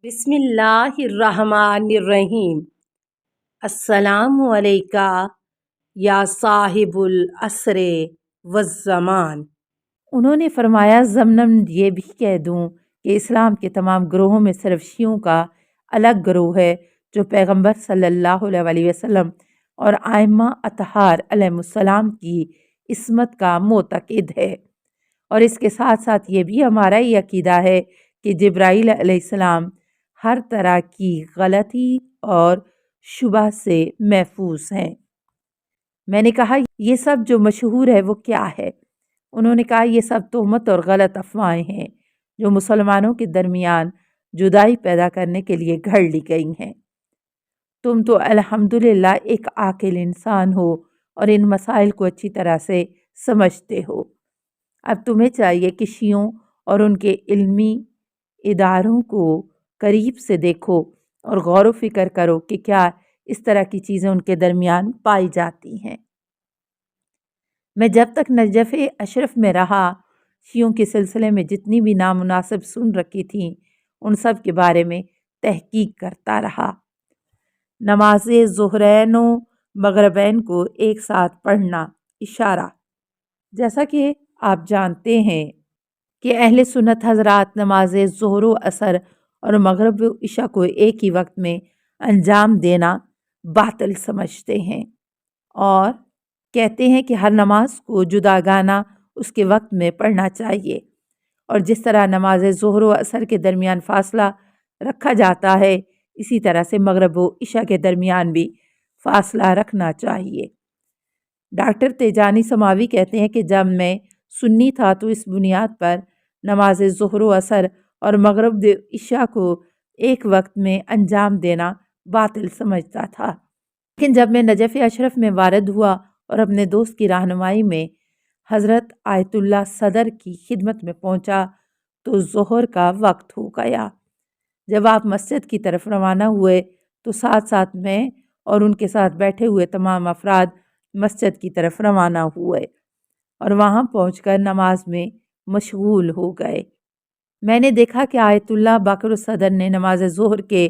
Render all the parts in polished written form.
بسم اللہ الرحمن الرحیم۔ السلام علیکہ یا صاحب العصر والزمان۔ انہوں نے فرمایا ضمناً یہ بھی کہہ دوں کہ اسلام کے تمام گروہوں میں صرف شیعوں کا الگ گروہ ہے جو پیغمبر صلی اللہ علیہ وسلم اور ائمہ اطہار علیہم السلام کی عصمت کا معتقد ہے، اور اس کے ساتھ ساتھ یہ بھی ہمارا یہ عقیدہ ہے کہ جبرائیل علیہ السلام ہر طرح کی غلطی اور شبہ سے محفوظ ہیں۔ میں نے کہا یہ سب جو مشہور ہے وہ کیا ہے؟ انہوں نے کہا یہ سب تہمت اور غلط افواہیں ہیں جو مسلمانوں کے درمیان جدائی پیدا کرنے کے لیے گھڑ لی گئی ہیں۔ تم تو الحمدللہ ایک عاقل انسان ہو اور ان مسائل کو اچھی طرح سے سمجھتے ہو۔ اب تمہیں چاہیے کہ شیعوں اور ان کے علمی اداروں کو قریب سے دیکھو اور غور و فکر کرو کہ کیا اس طرح کی چیزیں ان کے درمیان پائی جاتی ہیں۔ میں جب تک نجف اشرف میں رہا، شیعوں کے سلسلے میں جتنی بھی نامناسب سن رکھی تھیں ان سب کے بارے میں تحقیق کرتا رہا۔ نماز ظہرین و مغربین کو ایک ساتھ پڑھنا، اشارہ۔ جیسا کہ آپ جانتے ہیں کہ اہل سنت حضرات نماز ظہر و عصر اور مغرب و عشاء کو ایک ہی وقت میں انجام دینا باطل سمجھتے ہیں اور کہتے ہیں کہ ہر نماز کو جداگانہ اس کے وقت میں پڑھنا چاہیے، اور جس طرح نماز ظہر و عصر کے درمیان فاصلہ رکھا جاتا ہے اسی طرح سے مغرب و عشاء کے درمیان بھی فاصلہ رکھنا چاہیے۔ ڈاکٹر تیجانی سماوی کہتے ہیں کہ جب میں سنی تھا تو اس بنیاد پر نماز ظہر و عصر اور مغرب و عشاء کو ایک وقت میں انجام دینا باطل سمجھتا تھا، لیکن جب میں نجف اشرف میں وارد ہوا اور اپنے دوست کی رہنمائی میں حضرت آیت اللہ صدر کی خدمت میں پہنچا تو ظہر کا وقت ہو گیا۔ جب آپ مسجد کی طرف روانہ ہوئے تو ساتھ ساتھ میں اور ان کے ساتھ بیٹھے ہوئے تمام افراد مسجد کی طرف روانہ ہوئے اور وہاں پہنچ کر نماز میں مشغول ہو گئے۔ میں نے دیکھا کہ آیت اللہ باقر الصدر نے نماز ظہر کے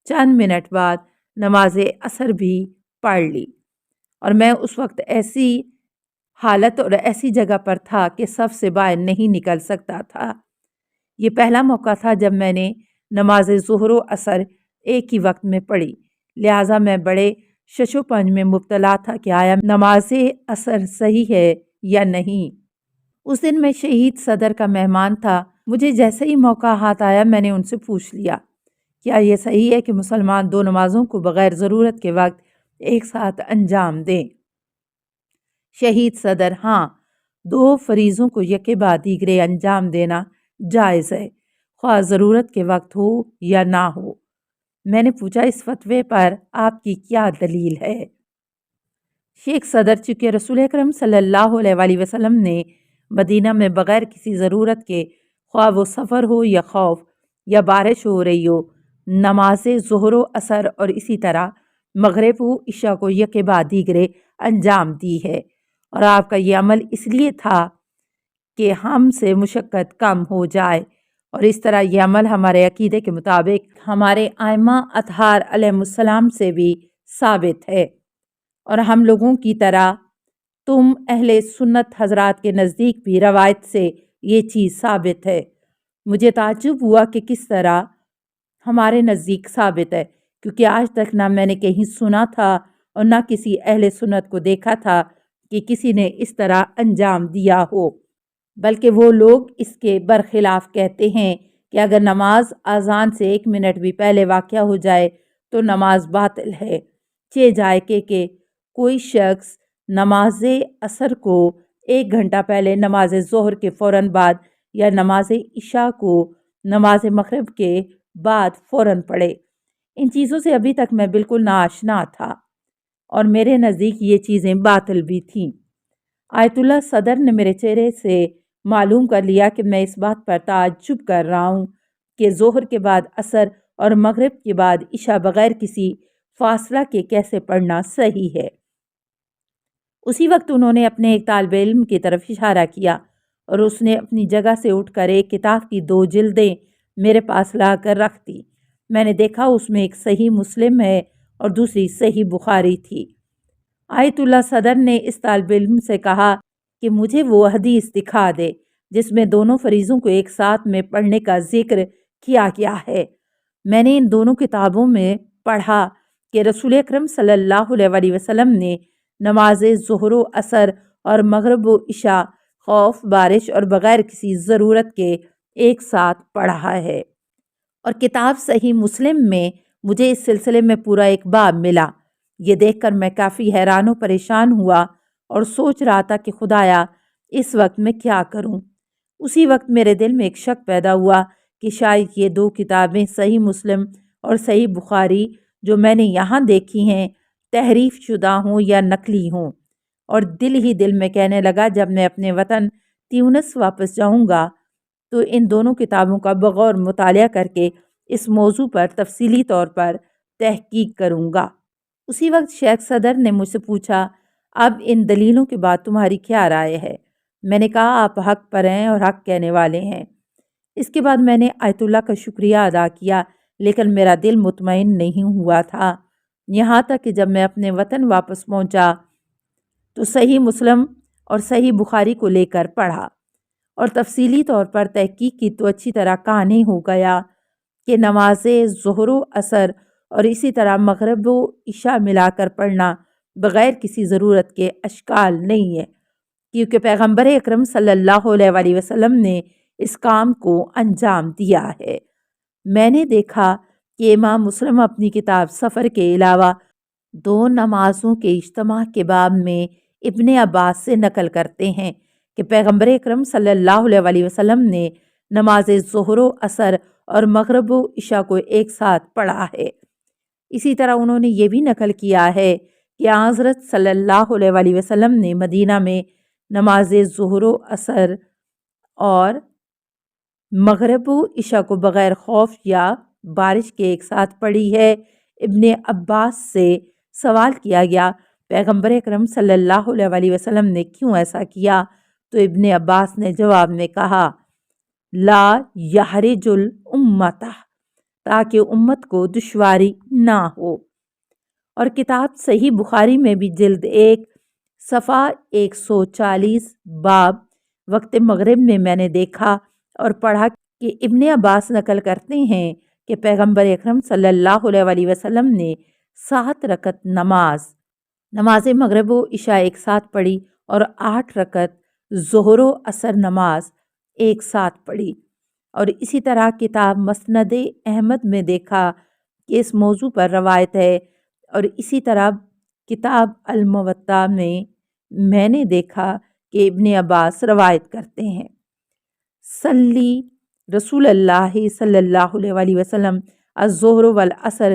چند منٹ بعد نماز عصر بھی پڑھ لی، اور میں اس وقت ایسی حالت اور ایسی جگہ پر تھا کہ صف سے باہر نہیں نکل سکتا تھا۔ یہ پہلا موقع تھا جب میں نے نماز ظہر و عصر ایک ہی وقت میں پڑھی، لہٰذا میں بڑے شش و پنج میں مبتلا تھا کہ آیا نماز عصر صحیح ہے یا نہیں۔ اس دن میں شہید صدر کا مہمان تھا۔ مجھے جیسے ہی موقع ہاتھ آیا میں نے ان سے پوچھ لیا، کیا یہ صحیح ہے کہ مسلمان دو نمازوں کو بغیر ضرورت کے وقت ایک ساتھ انجام دیں؟ شہید صدر: ہاں، دو فریضوں کو یکے بعد دیگرے انجام دینا جائز ہے، خواہ ضرورت کے وقت ہو یا نہ ہو۔ میں نے پوچھا اس فتوے پر آپ کی کیا دلیل ہے؟ شیخ صدر: چونکہ رسول اکرم صلی اللہ علیہ وسلم نے مدینہ میں بغیر کسی ضرورت کے، خواہ وہ سفر ہو یا خوف یا بارش ہو رہی ہو، نماز ظہر و عصر اور اسی طرح مغرب و عشاء کو یکے بعد دیگرے انجام دی ہے، اور آپ کا یہ عمل اس لیے تھا کہ ہم سے مشقت کم ہو جائے، اور اس طرح یہ عمل ہمارے عقیدے کے مطابق ہمارے ائمہ اطہار علیہم السلام سے بھی ثابت ہے، اور ہم لوگوں کی طرح تم اہل سنت حضرات کے نزدیک بھی روایت سے یہ چیز ثابت ہے۔ مجھے تعجب ہوا کہ کس طرح ہمارے نزدیک ثابت ہے، کیونکہ آج تک نہ میں نے کہیں سنا تھا اور نہ کسی اہل سنت کو دیکھا تھا کہ کسی نے اس طرح انجام دیا ہو، بلکہ وہ لوگ اس کے برخلاف کہتے ہیں کہ اگر نماز اذان سے 1 منٹ بھی پہلے واقع ہو جائے تو نماز باطل ہے، چہ جائے کہ کوئی شخص نماز عصر کو 1 گھنٹہ پہلے نماز ظہر کے فوراً بعد یا نماز عشاء کو نماز مغرب کے بعد فوراً پڑھے۔ ان چیزوں سے ابھی تک میں بالکل ناآشنا تھا اور میرے نزدیک یہ چیزیں باطل بھی تھیں۔ آیت اللہ صدر نے میرے چہرے سے معلوم کر لیا کہ میں اس بات پر تعجب کر رہا ہوں کہ ظہر کے بعد عصر اور مغرب کے بعد عشاء بغیر کسی فاصلہ کے کیسے پڑھنا صحیح ہے۔ اسی وقت انہوں نے اپنے ایک طالب علم کی طرف اشارہ کیا اور اس نے اپنی جگہ سے اٹھ کر ایک کتاب کی 2 جلدیں میرے پاس لا کر رکھ دی۔ میں نے دیکھا اس میں ایک صحیح مسلم ہے اور دوسری صحیح بخاری تھی۔ آیت اللہ صدر نے اس طالب علم سے کہا کہ مجھے وہ حدیث دکھا دے جس میں دونوں فریضوں کو ایک ساتھ میں پڑھنے کا ذکر کیا گیا ہے۔ میں نے ان دونوں کتابوں میں پڑھا کہ رسول اکرم صلی اللہ علیہ وسلم نے نماز ظہر و عصر اور مغرب و عشاء خوف بارش اور بغیر کسی ضرورت کے ایک ساتھ پڑھا ہے، اور کتاب صحیح مسلم میں مجھے اس سلسلے میں پورا ایک باب ملا۔ یہ دیکھ کر میں کافی حیران و پریشان ہوا اور سوچ رہا تھا کہ خدایا اس وقت میں کیا کروں۔ اسی وقت میرے دل میں ایک شک پیدا ہوا کہ شاید یہ دو کتابیں صحیح مسلم اور صحیح بخاری جو میں نے یہاں دیکھی ہیں تحریف شدہ ہوں یا نقلی ہوں، اور دل ہی دل میں کہنے لگا جب میں اپنے وطن تیونس واپس جاؤں گا تو ان دونوں کتابوں کا بغور مطالعہ کر کے اس موضوع پر تفصیلی طور پر تحقیق کروں گا۔ اسی وقت شیخ صدر نے مجھ سے پوچھا، اب ان دلیلوں کے بعد تمہاری کیا رائے ہے؟ میں نے کہا آپ حق پر ہیں اور حق کہنے والے ہیں۔ اس کے بعد میں نے آیت اللہ کا شکریہ ادا کیا، لیکن میرا دل مطمئن نہیں ہوا تھا، یہاں تک کہ جب میں اپنے وطن واپس پہنچا تو صحیح مسلم اور صحیح بخاری کو لے کر پڑھا اور تفصیلی طور پر تحقیق کی تو اچھی طرح کہانی ہو گیا کہ نماز ظہر و عصر اور اسی طرح مغرب و عشاء ملا کر پڑھنا بغیر کسی ضرورت کے اشکال نہیں ہے، کیونکہ پیغمبر اکرم صلی اللہ علیہ وسلم نے اس کام کو انجام دیا ہے۔ میں نے دیکھا کہ امام مسلم اپنی کتاب سفر کے علاوہ دو نمازوں کے اجتماع کے باب میں ابن عباس سے نقل کرتے ہیں کہ پیغمبر اکرم صلی اللہ علیہ وسلم نے نماز ظہر و عصر اور مغرب و عشاء کو ایک ساتھ پڑھا ہے۔ اسی طرح انہوں نے یہ بھی نقل کیا ہے کہ حضرت صلی اللہ علیہ وسلم نے مدینہ میں نماز ظہر و عصر اور مغرب و عشاء کو بغیر خوف یا بارش کے ایک ساتھ پڑھی ہے۔ ابن عباس سے سوال کیا گیا پیغمبر اکرم صلی اللہ علیہ وسلم نے کیوں ایسا کیا؟ تو ابن عباس نے جواب میں کہا لا یحرج الامۃ، تاکہ امت کو دشواری نہ ہو۔ اور کتاب صحیح بخاری میں بھی جلد 1 صفحہ 140 باب وقت مغرب میں نے دیکھا اور پڑھا کہ ابن عباس نقل کرتے ہیں کہ پیغمبر اکرم صلی اللہ علیہ وسلم نے 7 رکعت نماز مغرب و عشاء ایک ساتھ پڑھی اور 8 رکعت ظہر و عصر نماز ایک ساتھ پڑھی۔ اور اسی طرح کتاب مسند احمد میں دیکھا کہ اس موضوع پر روایت ہے، اور اسی طرح کتاب الموطا میں نے دیکھا کہ ابن عباس روایت کرتے ہیں صلی رسول اللہ صلی اللہ علیہ وسلم الظہر والعصر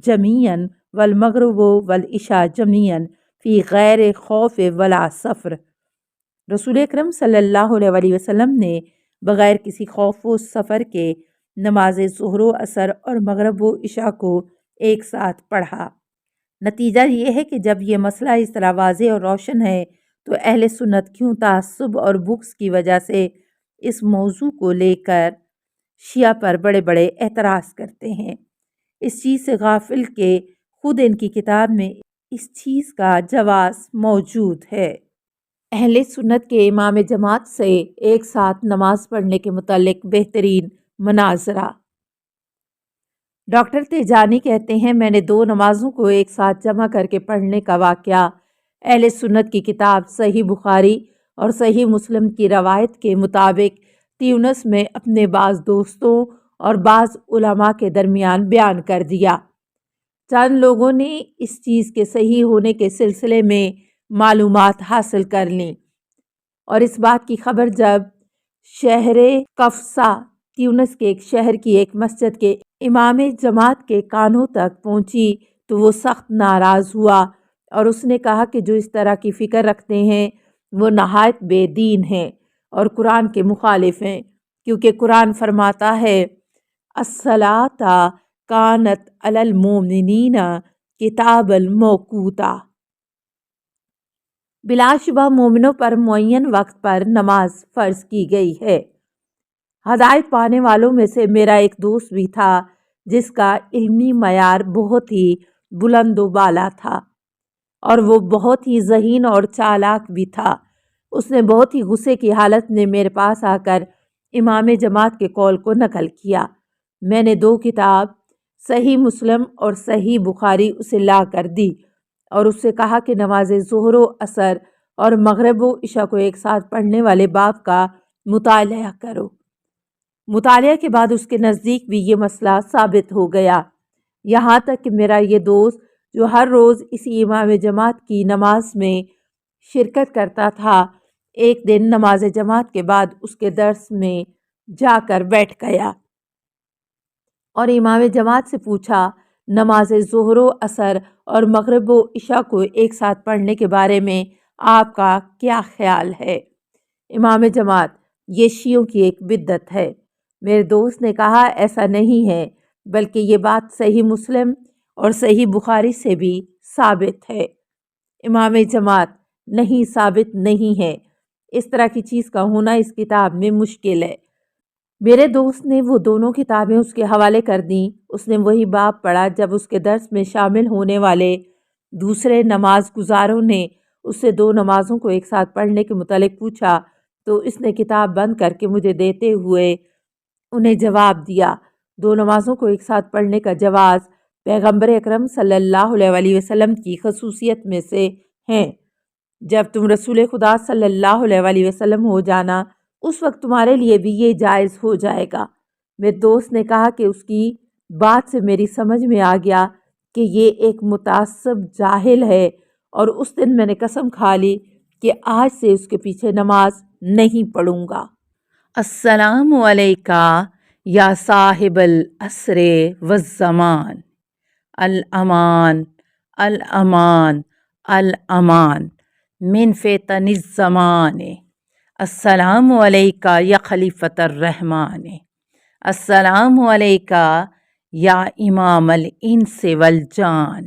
جمیعاً والمغرب والعشاء جمیعاً فی غیر خوف ولا سفر۔ رسول اکرم صلی اللہ علیہ وسلم نے بغیر کسی خوف و سفر کے نماز ظہر و عصر اور مغرب و عشاء کو ایک ساتھ پڑھا۔ نتیجہ یہ ہے کہ جب یہ مسئلہ اس طرح واضح اور روشن ہے تو اہل سنت کیوں تعصب اور بغض کی وجہ سے اس موضوع کو لے کر شیعہ پر بڑے بڑے اعتراض کرتے ہیں؟ اس چیز سے غافل کہ خود ان کی کتاب میں اس چیز کا جواز موجود ہے۔ اہل سنت کے امام جماعت سے ایک ساتھ نماز پڑھنے کے متعلق بہترین مناظرہ۔ ڈاکٹر تیجانی کہتے ہیں میں نے 2 نمازوں کو ایک ساتھ جمع کر کے پڑھنے کا واقعہ اہل سنت کی کتاب صحیح بخاری اور صحیح مسلم کی روایت کے مطابق تیونس میں اپنے بعض دوستوں اور بعض علماء کے درمیان بیان کر دیا۔ چند لوگوں نے اس چیز کے صحیح ہونے کے سلسلے میں معلومات حاصل کر لیں، اور اس بات کی خبر جب شہر قفصہ تیونس کے ایک شہر کی ایک مسجد کے امام جماعت کے کانوں تک پہنچی تو وہ سخت ناراض ہوا اور اس نے کہا کہ جو اس طرح کی فکر رکھتے ہیں وہ نہایت بے دین ہیں اور قرآن کے مخالف ہیں، کیونکہ قرآن فرماتا ہے الصلاۃ کانت علی المؤمنین کتابا موقوتا، بلا شبہ مومنوں پر معین وقت پر نماز فرض کی گئی ہے۔ ہدایت پانے والوں میں سے میرا ایک دوست بھی تھا جس کا علمی معیار بہت ہی بلند و بالا تھا اور وہ بہت ہی ذہین اور چالاک بھی تھا۔ اس نے بہت ہی غصے کی حالت میں میرے پاس آ کر امام جماعت کے قول کو نقل کیا۔ میں نے 2 کتاب صحیح مسلم اور صحیح بخاری اسے لا کر دی اور اس سے کہا کہ نماز ظہر و عصر اور مغرب و عشاء کو ایک ساتھ پڑھنے والے باب کا مطالعہ کرو۔ مطالعہ کے بعد اس کے نزدیک بھی یہ مسئلہ ثابت ہو گیا، یہاں تک کہ میرا یہ دوست جو ہر روز اسی امام جماعت کی نماز میں شرکت کرتا تھا، ایک دن نماز جماعت کے بعد اس کے درس میں جا کر بیٹھ گیا اور امام جماعت سے پوچھا، نماز ظہر و عصر اور مغرب و عشاء کو ایک ساتھ پڑھنے کے بارے میں آپ کا کیا خیال ہے؟ امام جماعت: یہ شیعوں کی ایک بدعت ہے۔ میرے دوست نے کہا، ایسا نہیں ہے، بلکہ یہ بات صحیح مسلم اور صحیح بخاری سے بھی ثابت ہے۔ امام جماعت: نہیں، ثابت نہیں ہے، اس طرح کی چیز کا ہونا اس کتاب میں مشکل ہے۔ میرے دوست نے وہ دونوں کتابیں اس کے حوالے کر دیں۔ اس نے وہی باب پڑھا۔ جب اس کے درس میں شامل ہونے والے دوسرے نماز گزاروں نے اس سے 2 نمازوں کو ایک ساتھ پڑھنے کے متعلق پوچھا تو اس نے کتاب بند کر کے مجھے دیتے ہوئے انہیں جواب دیا، 2 نمازوں کو ایک ساتھ پڑھنے کا جواز پیغمبر اکرم صلی اللہ علیہ وسلم کی خصوصیت میں سے ہیں۔ جب تم رسول خدا صلی اللہ علیہ وسلم ہو جانا، اس وقت تمہارے لیے بھی یہ جائز ہو جائے گا۔ میرے دوست نے کہا کہ اس کی بات سے میری سمجھ میں آ گیا کہ یہ ایک متعصب جاہل ہے، اور اس دن میں نے قسم کھا لی کہ آج سے اس کے پیچھے نماز نہیں پڑھوں گا۔ السلام علیکہ یا صاحب العصر والزمان، الامان الامان الامان من فتن الزمان، السلام علیکہ یا خلیفۃ الرحمن، السلام علیکہ یا امام الانس والجان،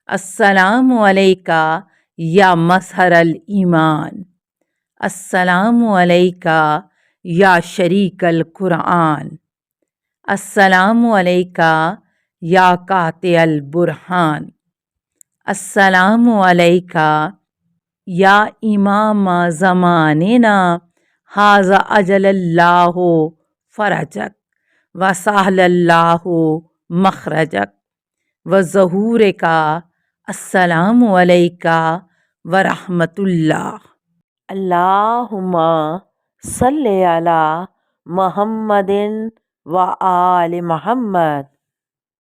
السلام علیکہ یا مظہر الایمان، السلام علیکہ یا شریک القرآن، السلام علیکہ یا قاطع البرہان، السلام علیکہ یا امام زماننا، ھذا اجل اللہ فرجک وسہل اللہ مخرجک وظہورک، السلام علیکہ ورحمۃ اللہ۔ اللہم صلی علی محمد و آل محمد۔